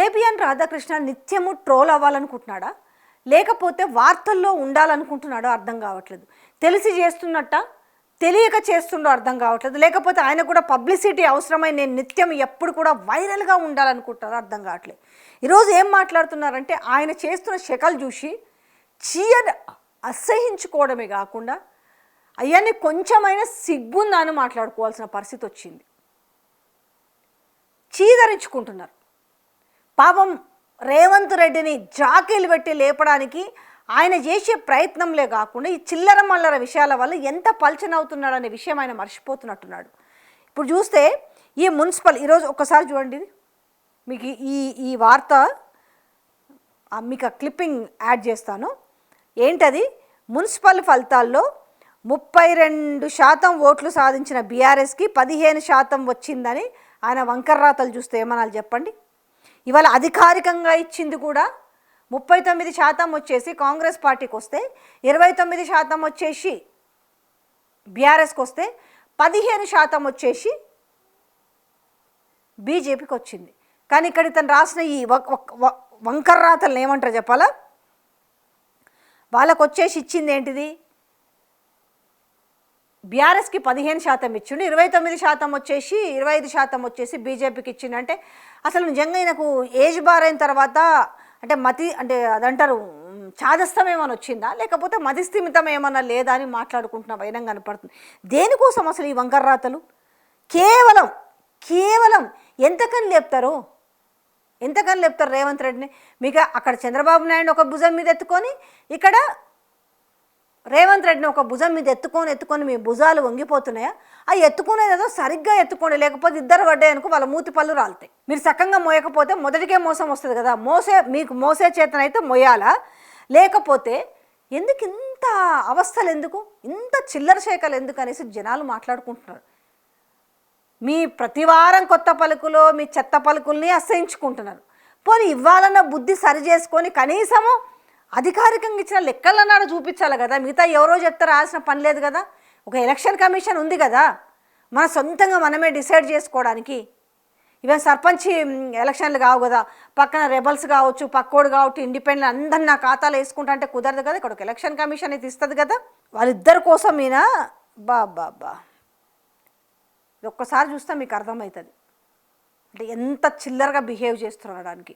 ABN Radhakrishna నిత్యము troll అవ్వాలనుకుంటున్నాడా, లేకపోతే వార్తల్లో ఉండాలనుకుంటున్నాడో అర్థం కావట్లేదు. తెలిసి చేస్తున్నట్ట, తెలియక చేస్తుండో అర్థం కావట్లేదు. లేకపోతే ఆయన కూడా పబ్లిసిటీ అవసరమై నేను నిత్యం ఎప్పుడు కూడా వైరల్గా ఉండాలనుకుంటారో అర్థం కావట్లేదు. ఈరోజు ఏం మాట్లాడుతున్నారంటే ఆయన చేస్తున్న శకలు చూసి చీయని అసహించుకోవడమే కాకుండా అయ్యాన్ని కొంచెమైనా సిగ్గుందాని మాట్లాడుకోవాల్సిన పరిస్థితి వచ్చింది. చీదరించుకుంటున్నారు. పాపం రేవంత్ రెడ్డిని జాకీలు పెట్టి లేపడానికి ఆయన చేసే ప్రయత్నంలే కాకుండా ఈ చిల్లర మల్లర విషయాల వల్ల ఎంత పల్చనవుతున్నాడు అనే విషయం ఆయన మర్చిపోతున్నట్టున్నాడు. ఇప్పుడు చూస్తే ఈ మున్సిపల్ ఈరోజు ఒక్కసారి చూడండి, మీకు ఈ వార్త మీకు క్లిప్పింగ్ యాడ్ చేస్తాను. ఏంటది? మున్సిపల్ ఫలితాల్లో 32% ఓట్లు సాధించిన బీఆర్ఎస్కి 15% వచ్చిందని ఆయన వంకర్రాతలు చూస్తే ఏమనాలి చెప్పండి. ఇవాళ అధికారికంగా ఇచ్చింది కూడా 39% వచ్చేసి కాంగ్రెస్ పార్టీకి వస్తే, 29% వచ్చేసి బీఆర్ఎస్కి వస్తే, 15% వచ్చేసి బీజేపీకి వచ్చింది. కానీ ఇక్కడ ఇతను రాసిన ఈ వంకర్రాతలను ఏమంటారు చెప్పాలా? వాళ్ళకు వచ్చేసి ఇచ్చింది ఏంటిది? బీఆర్ఎస్కి 15% ఇచ్చిండు, 29% వచ్చేసి 25% వచ్చేసి బీజేపీకి ఇచ్చిండు. అంటే అసలు నిజంగా ఈయనకు ఏజ్ బార్ అయిన తర్వాత అంటే అదంటారు చాదస్తం ఏమైనా వచ్చిందా, లేకపోతే మతిస్థిమితం ఏమన్నా లేదా అని మాట్లాడుకుంటున్న వైనం కనపడుతుంది. దేనికోసం అసలు ఈ వంకర్రాతలు? కేవలం ఎంతకని లేపుతారు రేవంత్ రెడ్డిని? మీకు అక్కడ చంద్రబాబు నాయుడు ఒక భుజం మీద ఎత్తుకొని, ఇక్కడ రేవంత్ రెడ్డిని ఒక భుజం మీద ఎత్తుకొని మీ భుజాలు వంగిపోతున్నాయా? ఆ ఎత్తుకునేదేదో సరిగ్గా ఎత్తుకోండి, లేకపోతే ఇద్దరు పడ్డాయనుకో వాళ్ళ మూతి పళ్ళు రాలుతాయి. మీరు చక్కగా మోయకపోతే మొదటికే మోసం వస్తుంది కదా. మీకు మోసే చేతనైతే మొయ్యాలా, లేకపోతే ఎందుకు ఇంత అవస్థలు, ఎందుకు ఇంత చిల్లర శేఖలు ఎందుకు అనేసి జనాలు మాట్లాడుకుంటున్నారు. మీ ప్రతివారం కొత్త పలుకులో మీ చెత్త పలుకుల్ని అసహించుకుంటున్నారు. పోనీ ఇవ్వాలన్న బుద్ధి సరి చేసుకొని కనీసము అధికారికంగా ఇచ్చిన లెక్కలన్నాడు చూపించాలి కదా. మిగతా ఎవరో చెప్తే రాసిన పని లేదు కదా. ఒక ఎలక్షన్ కమిషన్ ఉంది కదా, మన సొంతంగా మనమే డిసైడ్ చేసుకోవడానికి. ఇవే సర్పంచ్ ఎలక్షన్లు కావు కదా, పక్కన రెబల్స్ కావచ్చు, పక్కోడు కావచ్చు, ఇండిపెండెంట్ అందరిని నా ఖాతాలో వేసుకుంటా అంటే కుదరదు కదా. ఇక్కడ ఒక ఎలక్షన్ కమిషన్ అయితే ఇస్తుంది కదా. వాళ్ళిద్దరి కోసం ఈయన బా ఒక్కసారి చూస్తే మీకు అర్థమవుతుంది అంటే ఎంత చిల్లరగా బిహేవ్ చేస్తున్నాడానికి.